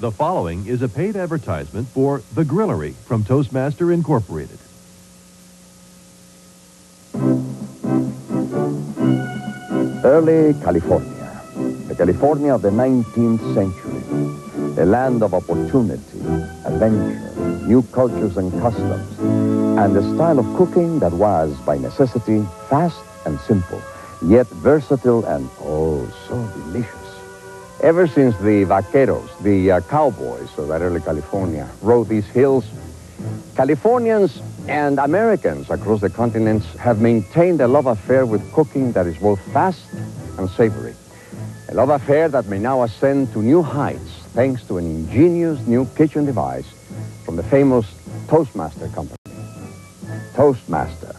The following is a paid advertisement for The Grillerie from Toastmaster Incorporated. Early California, the California of the 19th century, a land of opportunity, adventure, new cultures and customs, and a style of cooking that was, by necessity, fast and simple, yet versatile and, oh, so delicious. Ever since the vaqueros, the cowboys of that early California, rode these hills, Californians and Americans across the continents have maintained a love affair with cooking that is both fast and savory. A love affair that may now ascend to new heights thanks to an ingenious new kitchen device from the famous Toastmaster company. Toastmaster,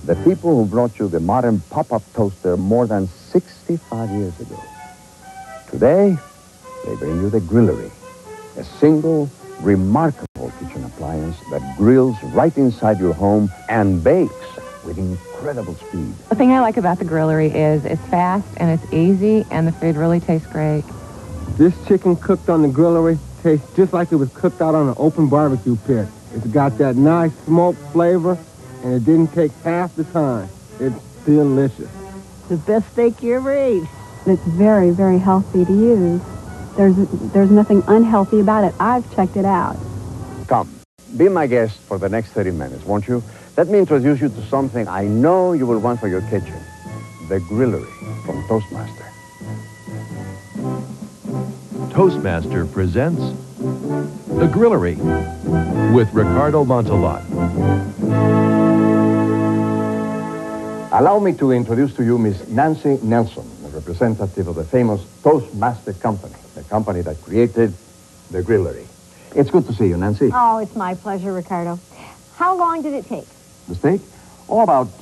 the people who brought you the modern pop-up toaster more than 65 years ago. Today, they bring you the Grillerie, a single, remarkable kitchen appliance that grills right inside your home and bakes with incredible speed. The thing I like about the Grillerie is it's fast and it's easy and the food really tastes great. This chicken cooked on the Grillerie tastes just like it was cooked out on an open barbecue pit. It's got that nice smoked flavor and it didn't take half the time. It's delicious. The best steak you ever ate. It's very, very healthy to use. There's nothing unhealthy about it. I've checked it out. Come, be my guest for the next 30 minutes, won't you? Let me introduce you to something I know you will want for your kitchen. The Grillerie from Toastmaster. Toastmaster presents The Grillerie with Ricardo Montalbán. Allow me to introduce to you Miss Nancy Nelson, the representative of the famous Toastmaster company, the company that created the Grillerie. It's good to see you, Nancy. Oh, it's my pleasure, Ricardo. How long did it take? The steak? Oh, about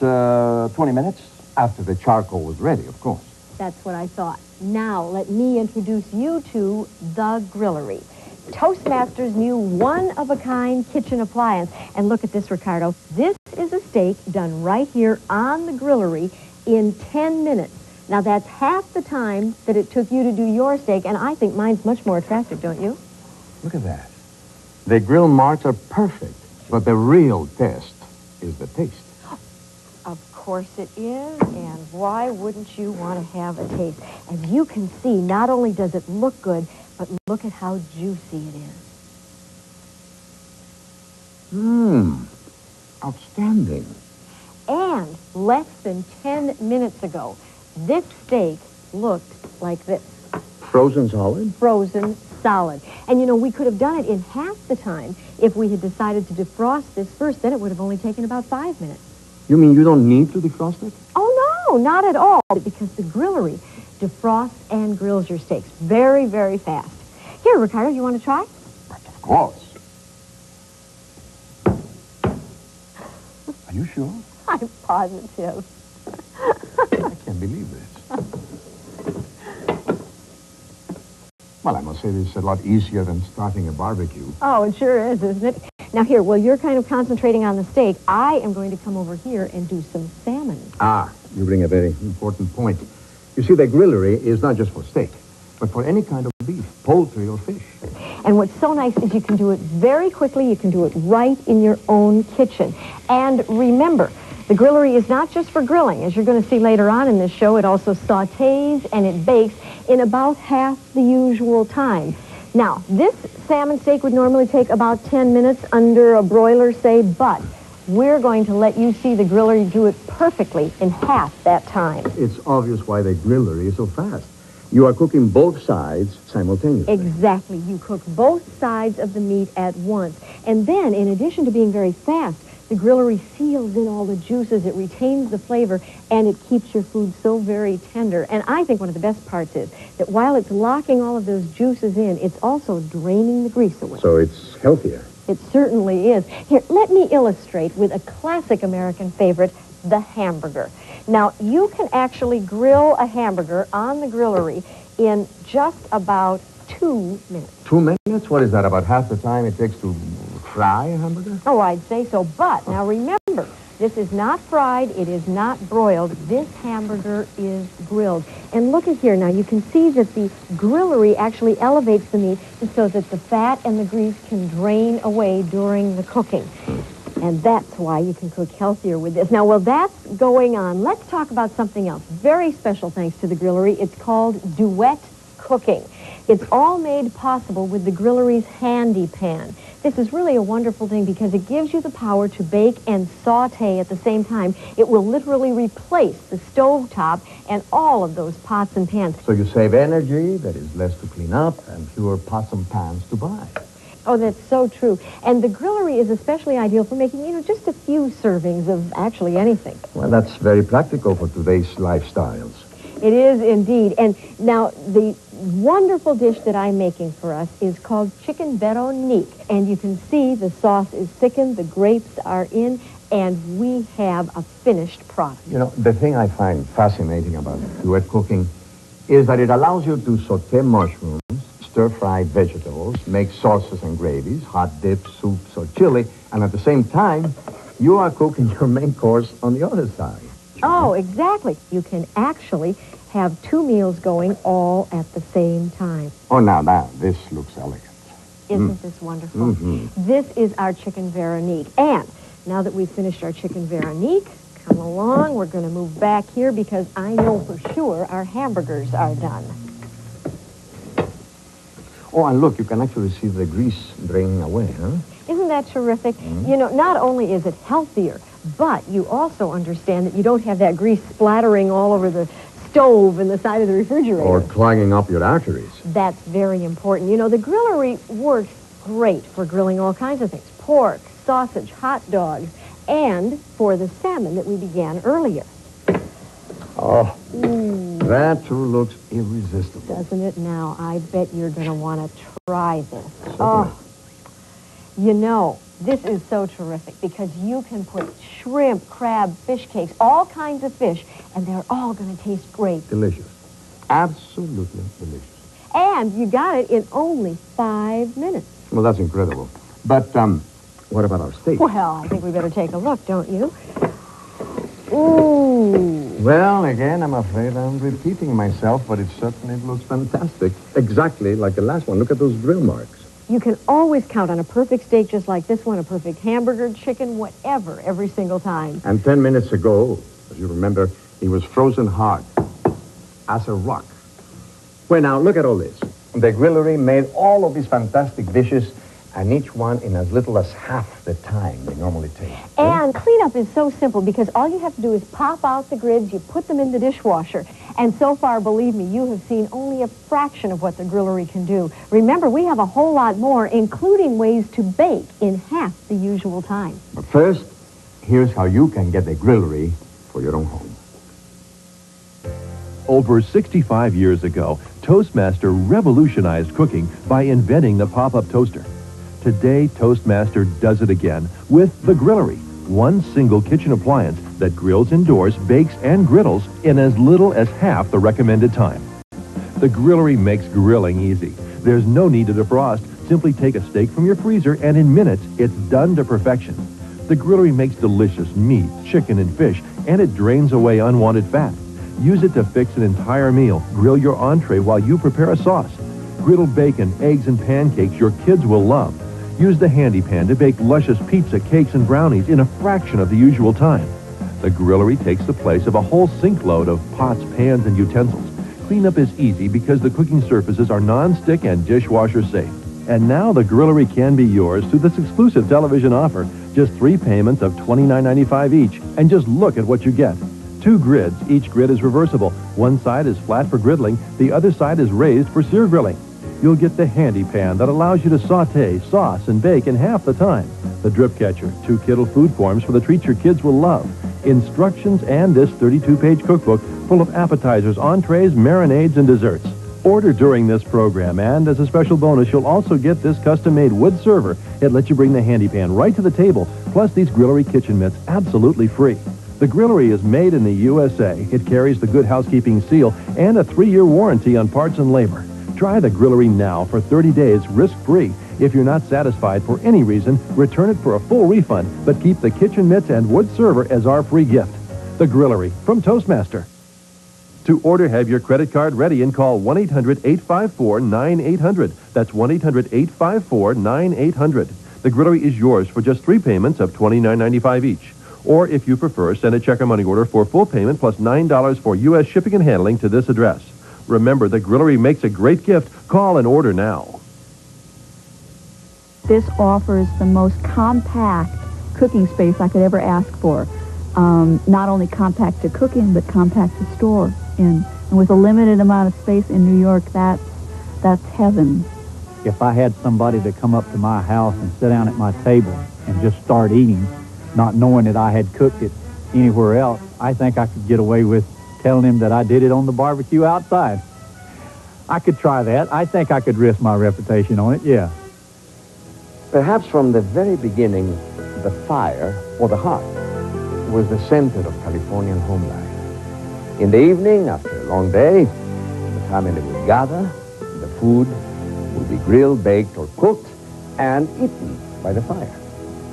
20 minutes after the charcoal was ready, of course. That's what I thought. Now, let me introduce you to the Grillerie, Toastmaster's new one-of-a-kind kitchen appliance. And look at this, Ricardo. This is a steak done right here on the Grillerie in 10 minutes. Now, that's half the time that it took you to do your steak, and I think mine's much more attractive, don't you? Look at that. The grill marks are perfect, but the real test is the taste. Of course it is, and why wouldn't you want to have a taste? As you can see, not only does it look good, but look at how juicy it is. Outstanding. And less than 10 minutes ago, this steak looked like this. Frozen solid? Frozen solid. And you know, we could have done it in half the time if we had decided to defrost this first. Then it would have only taken about 5 minutes. You mean you don't need to defrost it? Oh, no, not at all. Because the Grillerie defrosts and grills your steaks very, very fast. Here, Ricardo, you want to try? Of course. Are you sure? I'm positive. I can't believe this. Well, I must say this is a lot easier than starting a barbecue. Oh, it sure is, isn't it? Now, here, while you're kind of concentrating on the steak, I am going to come over here and do some salmon. Ah, you bring a very important point. You see, the Grillerie is not just for steak, but for any kind of beef, poultry, or fish. And what's so nice is you can do it very quickly. You can do it right in your own kitchen. And remember, the Grillerie is not just for grilling. As you're going to see later on in this show, it also sautés and it bakes in about half the usual time. Now, this salmon steak would normally take about 10 minutes under a broiler, say, but we're going to let you see the Grillerie do it perfectly in half that time. It's obvious why the Grillerie is so fast. You are cooking both sides simultaneously. Exactly. You cook both sides of the meat at once. And then, in addition to being very fast, the Grillerie seals in all the juices, it retains the flavor, and it keeps your food so very tender. And I think one of the best parts is that while it's locking all of those juices in, it's also draining the grease away. So it's healthier. It certainly is. Here, let me illustrate with a classic American favorite, the hamburger. Now, you can actually grill a hamburger on the Grillerie in just about 2 minutes. 2 minutes? What is that, about half the time it takes to fry a hamburger? Oh, I'd say so. But now remember, This is not fried. It is not broiled. This hamburger is grilled. And look at here. Now, you can see that the Grillerie actually elevates the meat so that the fat and the grease can drain away during the cooking. And that's why you can cook healthier with this. Now, while that's going on, let's talk about something else. Very special thanks to the Grillerie. It's called duet cooking. It's all made possible with the Grillerie's handy pan. This is really a wonderful thing because it gives you the power to bake and saute at the same time. It will literally replace the stovetop and all of those pots and pans. So you save energy, that is less to clean up, and fewer pots and pans to buy. Oh, that's so true. And the Grillerie is especially ideal for making, just a few servings of actually anything. Well, that's very practical for today's lifestyles. It is indeed. And now, the wonderful dish that I'm making for us is called chicken Veronique. And you can see the sauce is thickened, the grapes are in, and we have a finished product. The thing I find fascinating about duet cooking is that it allows you to saute mushrooms, stir-fry vegetables, make sauces and gravies, hot dips, soups, or chili, and at the same time, you are cooking your main course on the other side. Oh, exactly. You can actually have two meals going all at the same time. Oh, now, this looks elegant. Isn't this wonderful? Mm-hmm. This is our chicken Veronique. And now that we've finished our chicken Veronique, come along. We're going to move back here because I know for sure our hamburgers are done. Oh, and look, you can actually see the grease draining away, huh? Isn't that terrific? Mm-hmm. Not only is it healthier, but you also understand that you don't have that grease splattering all over the stove and the side of the refrigerator. Or clogging up your arteries. That's very important. The Grillerie works great for grilling all kinds of things. Pork, sausage, hot dogs, and for the salmon that we began earlier. Oh, that sure looks irresistible. Doesn't it now? I bet you're going to want to try this. Certainly. Oh, this is so terrific because you can put shrimp, crab, fish cakes, all kinds of fish, and they're all going to taste great. Delicious. Absolutely delicious. And you got it in only 5 minutes. Well, that's incredible. But, what about our steak? Well, I think we better take a look, don't you? Ooh. Well, again, I'm afraid I'm repeating myself, but it certainly looks fantastic. Exactly like the last one. Look at those grill marks. You can always count on a perfect steak just like this one, a perfect hamburger, chicken, whatever, every single time. And 10 minutes ago, as you remember, he was frozen hard as a rock. Well, now, look at all this. The Grillerie made all of these fantastic dishes, and each one in as little as half the time they normally take. And cleanup is so simple because all you have to do is pop out the grids, you put them in the dishwasher. And so far, believe me, you have seen only a fraction of what the Grillerie can do. Remember, we have a whole lot more, including ways to bake in half the usual time. But first, here's how you can get the Grillerie for your own home. Over 65 years ago, Toastmaster revolutionized cooking by inventing the pop-up toaster. Today, Toastmaster does it again with the Grillerie, one single kitchen appliance that grills indoors, bakes, and griddles in as little as half the recommended time. The Grillerie makes grilling easy. There's no need to defrost. Simply take a steak from your freezer, and in minutes, it's done to perfection. The Grillerie makes delicious meat, chicken, and fish, and it drains away unwanted fat. Use it to fix an entire meal. Grill your entree while you prepare a sauce. Griddle bacon, eggs, and pancakes your kids will love. Use the handy pan to bake luscious pizza, cakes, and brownies in a fraction of the usual time. The Grillerie takes the place of a whole sink load of pots, pans, and utensils. Cleanup is easy because the cooking surfaces are non-stick and dishwasher safe. And now the Grillerie can be yours through this exclusive television offer. Just 3 payments of $29.95 each, and just look at what you get. 2 grids. Each grid is reversible. One side is flat for griddling. The other side is raised for sear grilling. You'll get the handy pan that allows you to saute, sauce, and bake in half the time. The drip catcher, 2 Kittle food forms for the treats your kids will love. Instructions and this 32-page cookbook full of appetizers, entrees, marinades, and desserts. Order during this program, and as a special bonus, you'll also get this custom-made wood server. It lets you bring the handy pan right to the table, plus these Grillerie kitchen mitts absolutely free. The Grillerie is made in the USA. It carries the Good Housekeeping seal and a 3-year warranty on parts and labor. Try the Grillerie now for 30 days risk-free. If you're not satisfied for any reason, return it for a full refund, but keep the kitchen mitts and wood server as our free gift. The Grillerie from Toastmaster. To order, have your credit card ready and call 1-800-854-9800. That's 1-800-854-9800. The Grillerie is yours for just 3 payments of $29.95 each. Or if you prefer, send a check or money order for full payment plus $9 for U.S. shipping and handling to this address. Remember, the Grillerie makes a great gift. Call and order now. This offers the most compact cooking space I could ever ask for. Not only compact to cook in, but compact to store in. And with a limited amount of space in New York, that's heaven. If I had somebody to come up to my house and sit down at my table and just start eating, not knowing that I had cooked it anywhere else, I think I could get away with telling him that I did it on the barbecue outside. I could try that. I think I could risk my reputation on it, yeah. Perhaps from the very beginning, the fire or the hearth was the center of Californian home life. In the evening, after a long day, the family would gather, the food would be grilled, baked, or cooked, and eaten by the fire.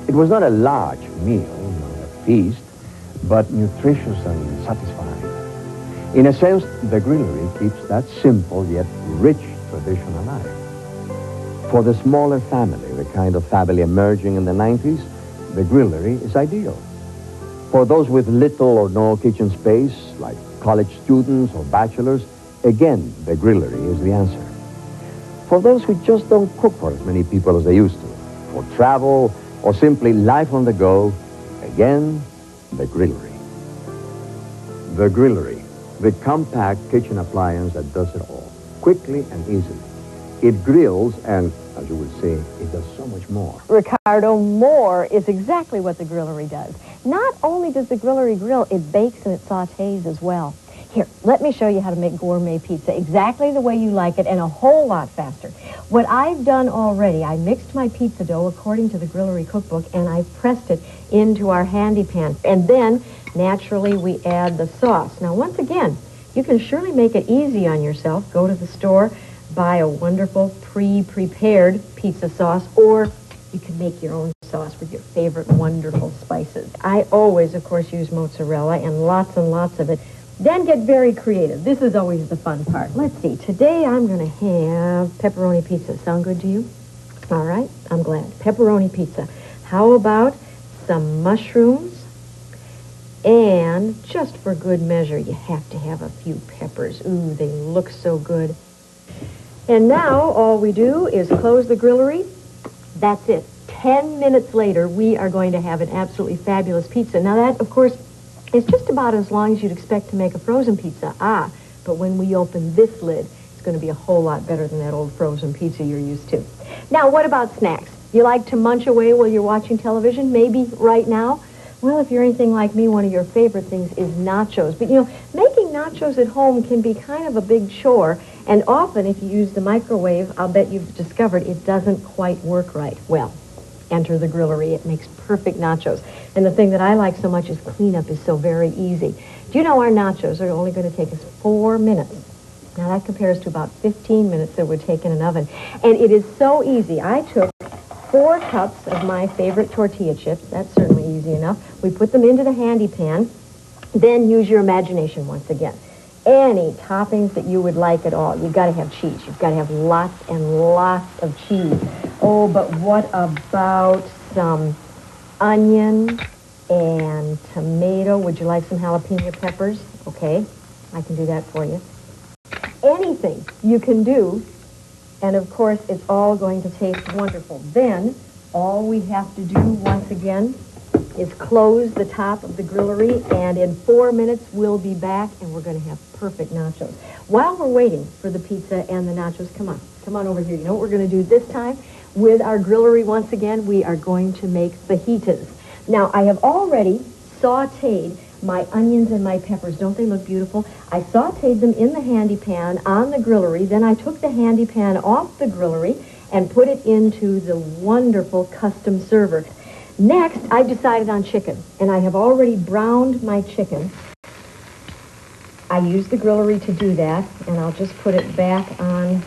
It was not a large meal, not a feast, but nutritious and satisfying. In a sense, the Grillerie keeps that simple yet rich tradition alive. For the smaller family, the kind of family emerging in the 90s, the Grillerie is ideal. For those with little or no kitchen space, like college students or bachelors, again, the Grillerie is the answer. For those who just don't cook for as many people as they used to, for travel or simply life on the go, again, the Grillerie. The Grillerie, the compact kitchen appliance that does it all, quickly and easily. It grills, and as you will see, it does so much more. Ricardo, more is exactly what the Grillerie does. Not only does the Grillerie grill, it bakes and it sautés as well. Here, let me show you how to make gourmet pizza exactly the way you like it and a whole lot faster. What I've done already, I mixed my pizza dough according to the Grillerie cookbook and I pressed it into our handy pan. And then, naturally, we add the sauce. Now, once again, you can surely make it easy on yourself. Go to the store, buy a wonderful pre-prepared pizza sauce, or you can make your own sauce with your favorite wonderful spices. I always, of course, use mozzarella and lots of it. Then get very creative. This is always the fun part. Let's see. Today I'm going to have pepperoni pizza. Sound good to you? All right. I'm glad. Pepperoni pizza. How about some mushrooms? And just for good measure, you have to have a few peppers. Ooh, they look so good. And now all we do is close the Grillerie. That's it. 10 minutes later, we are going to have an absolutely fabulous pizza. Now that, of course, is just about as long as you'd expect to make a frozen pizza. But when we open this lid, it's going to be a whole lot better than that old frozen pizza you're used to. Now, what about snacks? You like to munch away while you're watching television? Maybe right now? Well, if you're anything like me, one of your favorite things is nachos. But, you know, making nachos at home can be kind of a big chore. And often, if you use the microwave, I'll bet you've discovered it doesn't quite work right. Well, enter the Grillerie. It makes perfect nachos. And the thing that I like so much is cleanup is so very easy. Do you know our nachos are only going to take us 4 minutes? Now, that compares to about 15 minutes that would take in an oven. And it is so easy. I took 4 cups of my favorite tortilla chips. That's certainly easy enough. We put them into the handy pan. Then use your imagination once again. Any toppings that you would like at all. You've got to have cheese. You've got to have lots and lots of cheese. Oh, but what about some onion and tomato? Would you like some jalapeno peppers? Okay, I can do that for you. Anything you can do, and of course, it's all going to taste wonderful. Then, all we have to do, once again, is close the top of the Grillerie, and in 4 minutes, we'll be back, and we're going to have perfect nachos. While we're waiting for the pizza and the nachos, come on over here. You know what we're going to do this time? With our Grillerie, once again, we are going to make fajitas. Now, I have already sautéed my onions and my peppers. Don't they look beautiful? I sautéed them in the handy pan on the Grillerie. Then I took the handy pan off the Grillerie and put it into the wonderful custom server. Next, I decided on chicken, and I have already browned my chicken. I used the Grillerie to do that, and I'll just put it back on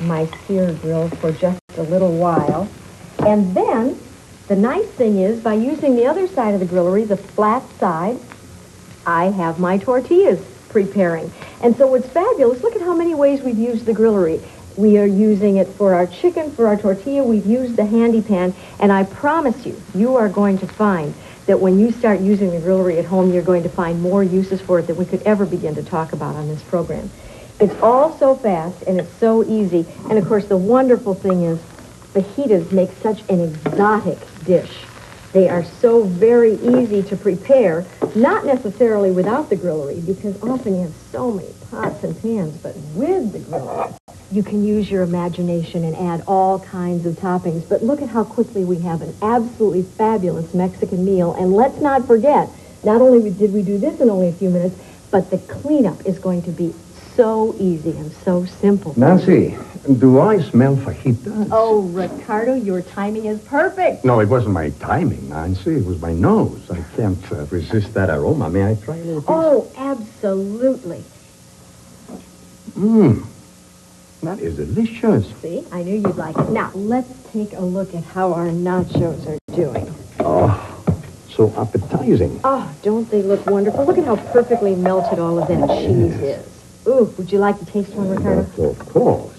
my sear grill for just a little while. And then, the nice thing is, by using the other side of the Grillerie, the flat side, I have my tortillas preparing. And so what's fabulous, look at how many ways we've used the Grillerie. We are using it for our chicken, for our tortilla. We've used the handy pan. And I promise you, you are going to find that when you start using the Grillerie at home, you're going to find more uses for it than we could ever begin to talk about on this program. It's all so fast, and it's so easy. And, of course, the wonderful thing is fajitas make such an exotic dish. They are so very easy to prepare, not necessarily without the Grillerie, because often you have so many pots and pans, but with the Grillerie, you can use your imagination and add all kinds of toppings. But look at how quickly we have an absolutely fabulous Mexican meal. And let's not forget, not only did we do this in only a few minutes, but the cleanup is going to be so easy and so simple. Nancy, do I smell fajitas? Oh, Ricardo, your timing is perfect. No, it wasn't my timing, Nancy. It was my nose. I can't resist that aroma. May I try a little piece? Oh, absolutely. That is delicious. See, I knew you'd like it. Now, let's take a look at how our nachos are doing. Oh, so appetizing. Oh, don't they look wonderful? Look at how perfectly melted all of that cheese is. Ooh, would you like to taste one, Ricardo? Of course.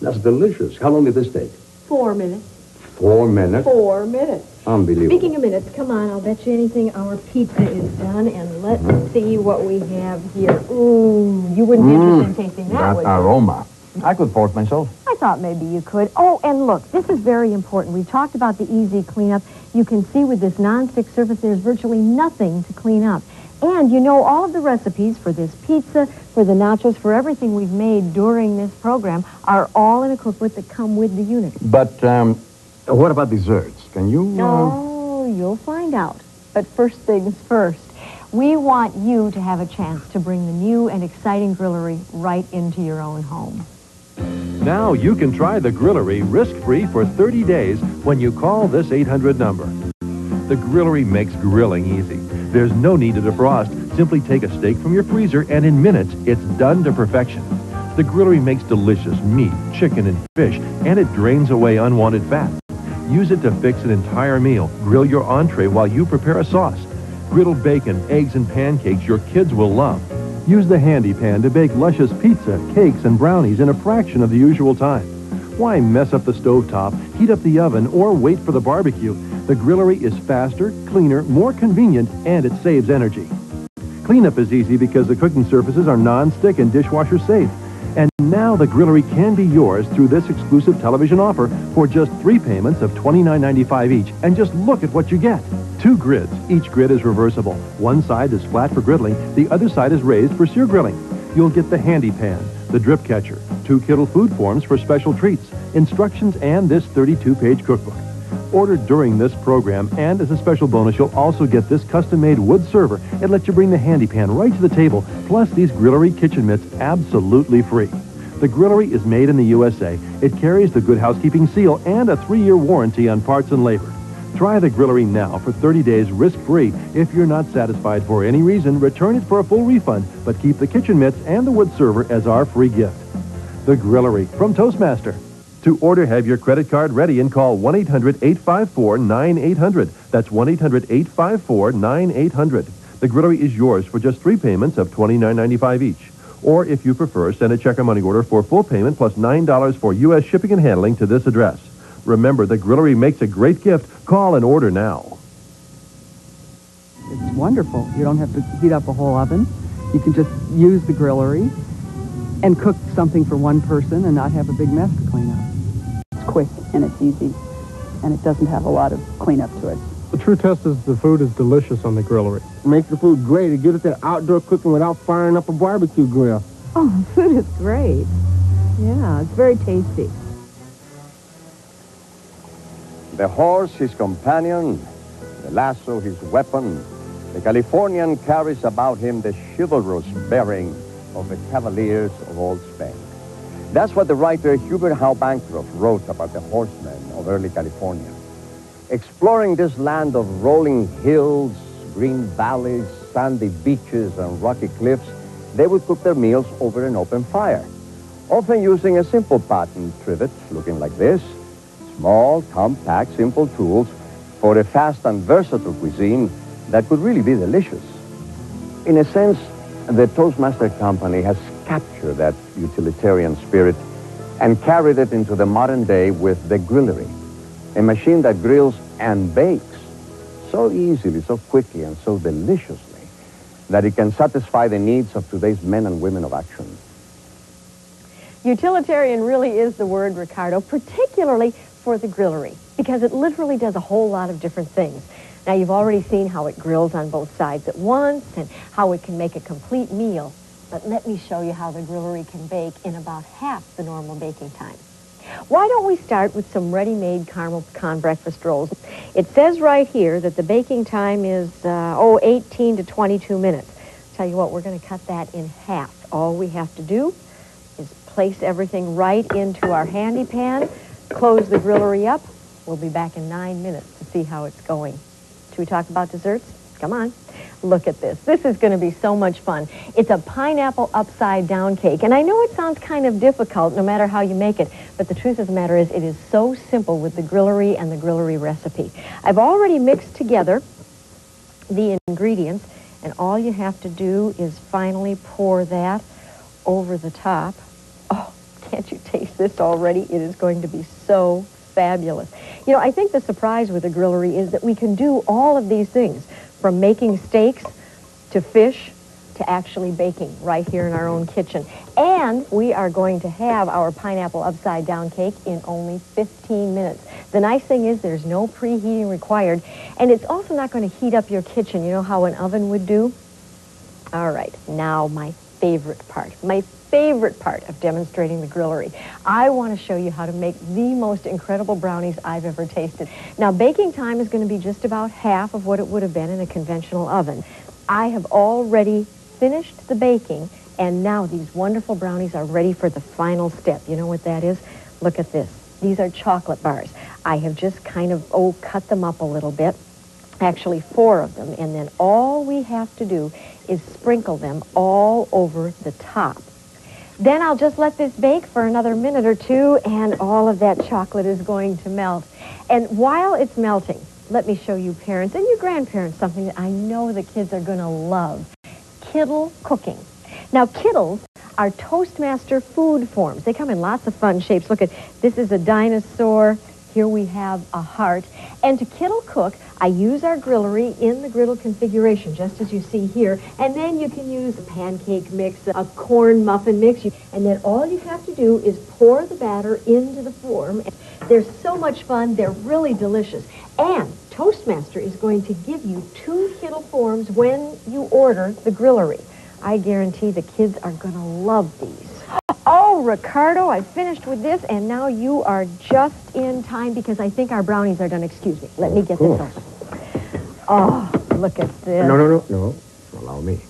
That's delicious. How long did this take? 4 minutes. 4 minutes? 4 minutes. Unbelievable. Speaking of minutes, come on, I'll bet you anything our pizza is done, and let's see what we have here. Ooh, you wouldn't be interested in tasting that, would you? Aroma. I could force myself. I thought maybe you could. Oh, and look, this is very important. We've talked about the easy cleanup. You can see with this nonstick surface, there's virtually nothing to clean up. And you know all of the recipes for this pizza, for the nachos, for everything we've made during this program are all in a cookbook that come with the unit. But, what about desserts? Can you... Oh, you'll find out. But first things first. We want you to have a chance to bring the new and exciting Grillerie right into your own home. Now you can try the Grillerie risk-free for 30 days when you call this 800 number. The Grillerie makes grilling easy. There's no need to defrost. Simply take a steak from your freezer and in minutes, it's done to perfection. The Grillerie makes delicious meat, chicken, and fish, and it drains away unwanted fat. Use it to fix an entire meal. Grill your entree while you prepare a sauce. Griddle bacon, eggs, and pancakes your kids will love. Use the handy pan to bake luscious pizza, cakes, and brownies in a fraction of the usual time. Why mess up the stovetop, heat up the oven, or wait for the barbecue? The Grillerie is faster, cleaner, more convenient, and it saves energy. Cleanup is easy because the cooking surfaces are non-stick and dishwasher safe. And now the Grillerie can be yours through this exclusive television offer for just 3 payments of $29.95 each. And just look at what you get. 2 grids. Each grid is reversible. One side is flat for griddling. The other side is raised for sear grilling. You'll get the handy pan, the drip catcher, 2 Kittle food forms for special treats, instructions, and this 32-page cookbook. Ordered during this program, and as a special bonus, you'll also get this custom-made wood server. It lets you bring the handy pan right to the table, plus these Grillerie kitchen mitts absolutely free. The Grillerie is made in the USA. It carries the Good Housekeeping seal and a 3-year warranty on parts and labor. Try the Grillerie now for 30 days risk-free. If you're not satisfied for any reason, return it for a full refund, but keep the kitchen mitts and the wood server as our free gift. The Grillerie from Toastmaster. To order, have your credit card ready and call 1-800-854-9800. That's 1-800-854-9800. The Grillerie is yours for just 3 payments of $29.95 each. Or if you prefer, send a check or money order for full payment plus $9 for U.S. shipping and handling to this address. Remember, the Grillerie makes a great gift. Call and order now. It's wonderful. You don't have to heat up a whole oven. You can just use the Grillerie and cook something for one person and not have a big mess to clean up. It's quick and it's easy, and it doesn't have a lot of cleanup to it. The true test is the food is delicious on the Grillerie. It makes the food great. It gives it that outdoor cooking without firing up a barbecue grill. Oh, the food is great. Yeah, it's very tasty. The horse, his companion, the lasso, his weapon. The Californian carries about him the chivalrous bearing of the cavaliers of old Spain. That's what the writer Hubert Howe Bancroft wrote about the horsemen of early California. Exploring this land of rolling hills, green valleys, sandy beaches, and rocky cliffs, they would cook their meals over an open fire, often using a simple pot and trivet looking like this. Small, compact, simple tools for a fast and versatile cuisine that could really be delicious. In a sense, the Toastmaster Company has captured that utilitarian spirit and carried it into the modern day with the Grillerie, a machine that grills and bakes so easily, so quickly, and so deliciously that it can satisfy the needs of today's men and women of action. Utilitarian really is the word, Ricardo, particularly for the Grillerie, because it literally does a whole lot of different things. Now, you've already seen how it grills on both sides at once and how it can make a complete meal. But let me show you how the Grillerie can bake in about half the normal baking time. Why don't we start with some ready-made caramel pecan breakfast rolls? It says right here that the baking time is, 18 to 22 minutes. Tell you what, we're going to cut that in half. All we have to do is place everything right into our handy pan, close the Grillerie up. We'll be back in 9 minutes to see how it's going. Should we talk about desserts? Come on. Look at this. This is going to be so much fun. It's a pineapple upside-down cake. And I know it sounds kind of difficult no matter how you make it, but the truth of the matter is it is so simple with the Grillerie and the Grillerie recipe. I've already mixed together the ingredients, and all you have to do is finally pour that over the top. Oh, can't you taste this already? It is going to be so fabulous. You know, I think the surprise with the Grillerie is that we can do all of these things, from making steaks to fish to actually baking right here in our own kitchen. And we are going to have our pineapple upside down cake in only 15 minutes. The nice thing is there's no preheating required, and it's also not going to heat up your kitchen. You know how an oven would do? All right, now my favorite part of demonstrating the Grillerie. I want to show you how to make the most incredible brownies I've ever tasted. Now, baking time is going to be just about half of what it would have been in a conventional oven. I have already finished the baking, and now these wonderful brownies are ready for the final step. You know what that is? Look at this. These are chocolate bars. I have just kind of, cut them up a little bit. Actually, 4 of them, and then all we have to do is sprinkle them all over the top. Then I'll just let this bake for another minute or two, and all of that chocolate is going to melt. And while it's melting, let me show you parents and your grandparents something that I know the kids are going to love. Kittle cooking. Now, kittles are Toastmaster food forms. They come in lots of fun shapes. Look at, this is a dinosaur. Here we have a heart. And to kittle cook, I use our Grillerie in the griddle configuration, just as you see here. And then you can use a pancake mix, a corn muffin mix. And then all you have to do is pour the batter into the form. They're so much fun. They're really delicious. And Toastmaster is going to give you 2 kittle forms when you order the Grillerie. I guarantee the kids are going to love these. Oh, Ricardo, I finished with this, and now you are just in time because I think our brownies are done. Excuse me. Let me get this open. Oh, look at this. No. Allow me.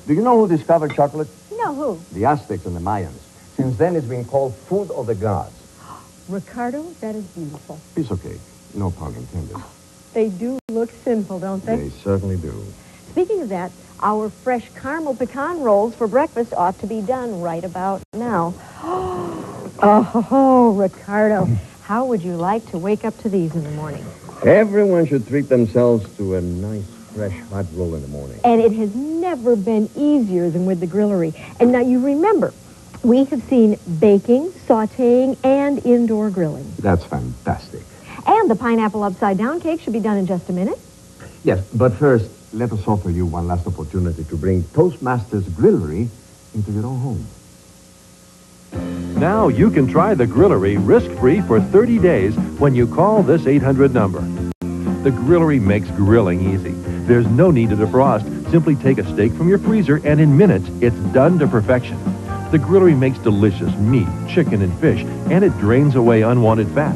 Do you know who discovered chocolate? No, who? The Aztecs and the Mayans. Since then, it's been called food of the gods. Ricardo, that is beautiful. Piece of cake. No pun intended. They do look sinful, don't they? They certainly do. Speaking of that, our fresh caramel pecan rolls for breakfast ought to be done right about now. Oh, Ricardo, how would you like to wake up to these in the morning? Everyone should treat themselves to a nice, fresh hot roll in the morning. And it has never been easier than with the Grillerie. And now you remember, we have seen baking, sautéing, and indoor grilling. That's fantastic. And the pineapple upside-down cake should be done in just a minute. Yes, but first, let us offer you one last opportunity to bring Toastmaster's Grillerie into your own home. Now you can try the Grillerie risk-free for 30 days when you call this 800 number. The Grillerie makes grilling easy. There's no need to defrost. Simply take a steak from your freezer, and in minutes, it's done to perfection. The Grillerie makes delicious meat, chicken, and fish, and it drains away unwanted fat.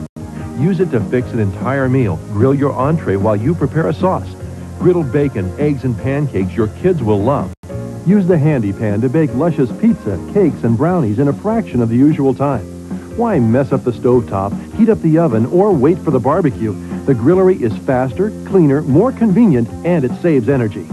Use it to fix an entire meal. Grill your entree while you prepare a sauce. Griddle bacon, eggs, and pancakes your kids will love. Use the handy pan to bake luscious pizza, cakes, and brownies in a fraction of the usual time. Why mess up the stovetop, heat up the oven, or wait for the barbecue? The Grillerie is faster, cleaner, more convenient, and it saves energy.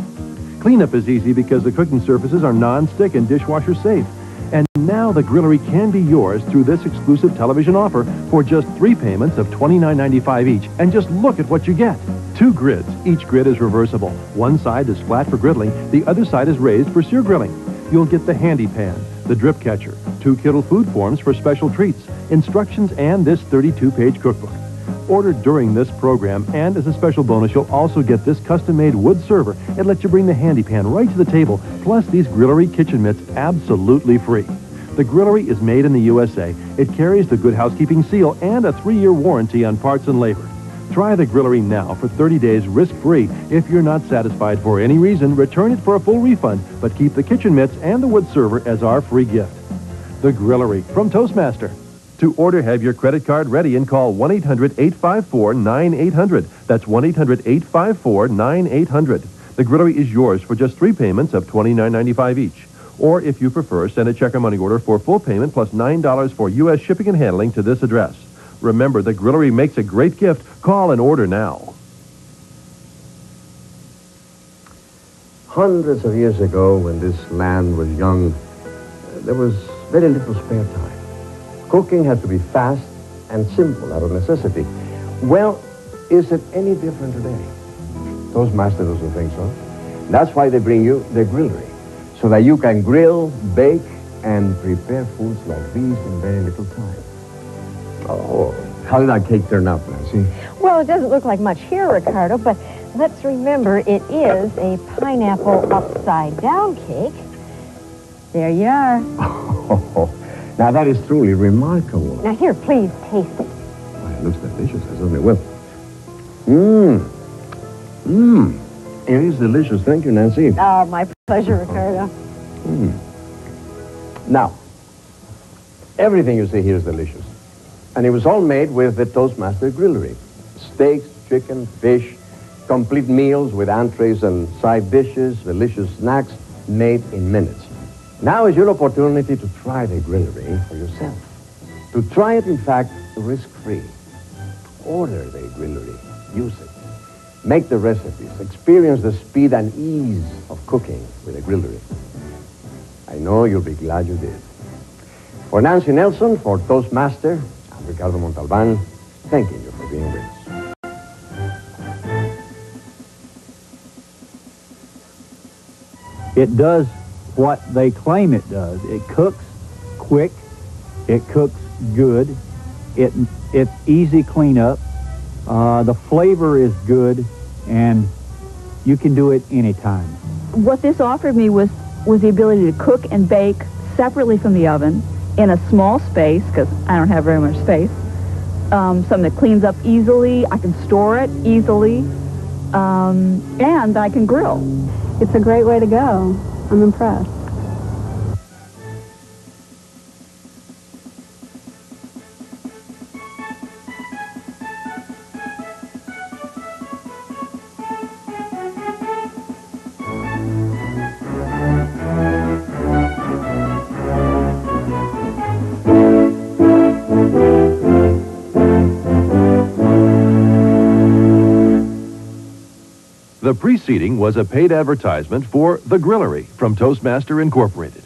Cleanup is easy because the cooking surfaces are non-stick and dishwasher safe. And now the Grillerie can be yours through this exclusive television offer for just 3 payments of $29.95 each. And just look at what you get. 2 grids. Each grid is reversible. One side is flat for griddling. The other side is raised for sear grilling. You'll get the handy pan, the drip catcher, 2 Kittle food forms for special treats, instructions, and this 32-page cookbook. Ordered during this program, and as a special bonus, you'll also get this custom-made wood server. It lets you bring the handy pan right to the table, plus these Grillerie kitchen mitts absolutely free. The Grillerie is made in the USA. It carries the Good Housekeeping seal and a 3-year warranty on parts and labor. Try the Grillerie now for 30 days risk-free. If you're not satisfied for any reason, return it for a full refund, but keep the kitchen mitts and the wood server as our free gift. The Grillerie from Toastmaster. To order, have your credit card ready and call 1-800-854-9800. That's 1-800-854-9800. The Grillerie is yours for just 3 payments of $29.95 each. Or if you prefer, send a check or money order for full payment plus $9 for U.S. shipping and handling to this address. Remember, the Grillerie makes a great gift. Call and order now. Hundreds of years ago, when this land was young, there was very little spare time. Cooking had to be fast and simple out of necessity. Well, is it any different today? Toastmaster doesn't think so. That's why they bring you the Grillerie, so that you can grill, bake, and prepare foods like these in very little time. Oh, how did that cake turn out, Nancy? Well, it doesn't look like much here, Ricardo, but let's remember it is a pineapple upside-down cake. There you are. Oh, now that is truly remarkable. Now here, please taste it. Well, it looks delicious, doesn't it? Well, it is delicious. Thank you, Nancy. Oh, my pleasure, Ricardo. Now, everything you see here is delicious. And it was all made with the Toastmaster Grillerie. Steaks, chicken, fish, complete meals with entrees and side dishes, delicious snacks made in minutes. Now is your opportunity to try the Grillerie for yourself. To try it, in fact, risk-free. Order the Grillerie. Use it. Make the recipes. Experience the speed and ease of cooking with the Grillerie. I know you'll be glad you did. For Nancy Nelson, for Toastmaster, I'm Ricardo Montalbán, thanking you for being with us. It does what they claim it does. It cooks quick. It cooks good. It's easy cleanup. The flavor is good, and you can do it anytime. What this offered me was the ability to cook and bake separately from the oven in a small space, because I don't have very much space. Something that cleans up easily. I can store it easily, and I can grill. It's a great way to go. I'm impressed. The preceding was a paid advertisement for the Grillerie from Toastmaster Incorporated.